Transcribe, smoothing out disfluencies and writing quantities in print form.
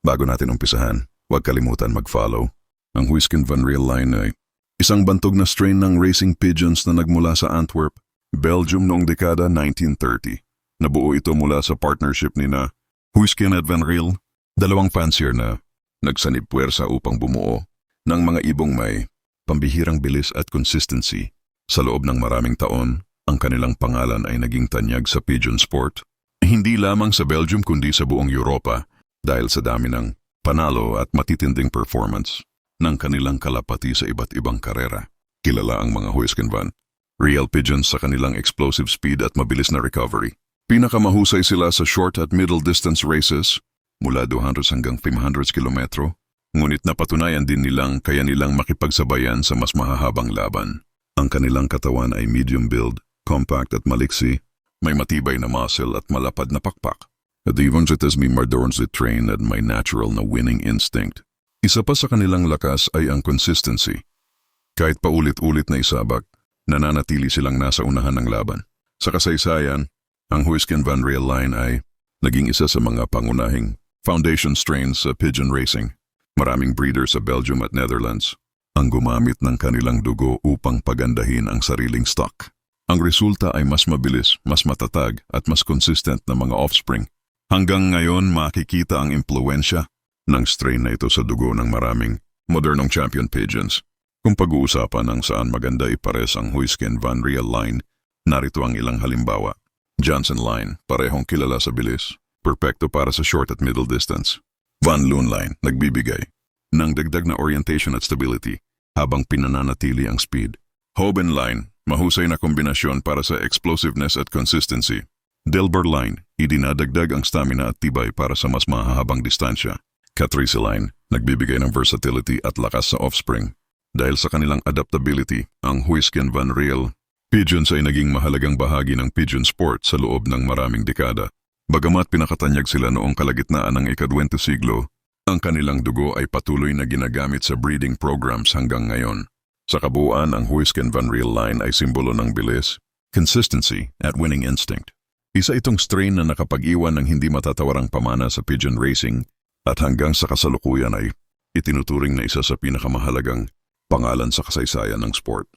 Bago natin umpisahan, huwag kalimutan mag-follow. Ang Huisken Van Riel line ay isang bantog na strain ng racing pigeons na nagmula sa Antwerp, Belgium noong dekada 1930. Nabuo ito mula sa partnership ni na Huisken at Van Riel, dalawang fancier na nagsanib puwersa upang bumuo ng mga ibong may pambihirang bilis at consistency. Sa loob ng maraming taon, ang kanilang pangalan ay naging tanyag sa pigeon sport. Hindi lamang sa Belgium kundi sa buong Europa dahil sa dami ng panalo at matitinding performance ng kanilang kalapati sa iba't ibang karera. Kilala ang mga Huisken Van Riel pigeons sa kanilang explosive speed at mabilis na recovery. Pinakamahusay sila sa short at middle distance races mula 200 hanggang 500 kilometro, ngunit napatunayan din nilang kaya nilang makipagsabayan sa mas mahahabang laban. Ang kanilang katawan ay medium build, compact at maliksi, may matibay na muscle at malapad na pakpak. At even as me mardornsly trained at may natural na winning instinct. Isa pa sa kanilang lakas ay ang consistency. Kahit paulit-ulit na isabak, nananatili silang nasa unahan ng laban. Sa kasaysayan, ang Huisken Van Riel line ay naging isa sa mga pangunahing foundation strains sa pigeon racing. Maraming breeders sa Belgium at Netherlands ang gumamit ng kanilang dugo upang pagandahin ang sariling stock. Ang resulta ay mas mabilis, mas matatag at mas consistent na mga offspring. Hanggang ngayon makikita ang impluensya ng strain na ito sa dugo ng maraming modernong champion pigeons. Kung pag-uusapan ang saan maganda ipares ang Huisken Van Riel line, narito ang ilang halimbawa. Johnson line, parehong kilala sa bilis, perpekto para sa short at middle distance. Van Loon line, nagbibigay ng dagdag na orientation at stability habang pinananatili ang speed. Hoben line, mahusay na kombinasyon para sa explosiveness at consistency. Delbar line, idinadagdag ang stamina at tibay para sa mas mahahabang distansya. Catrice line, nagbibigay ng versatility at lakas sa offspring. Dahil sa kanilang adaptability, ang Huisken Van Riel pigeons ay naging mahalagang bahagi ng pigeon sport sa loob ng maraming dekada. Bagamat pinakatanyag sila noong kalagitnaan ng ika-20 siglo, ang kanilang dugo ay patuloy na ginagamit sa breeding programs hanggang ngayon. Sa kabuuan, ang Huisken Van Riel line ay simbolo ng bilis, consistency at winning instinct. Isa itong strain na nakapag-iwan ng hindi matatawarang pamana sa pigeon racing at hanggang sa kasalukuyan ay itinuturing na isa sa pinakamahalagang pangalan sa kasaysayan ng sport.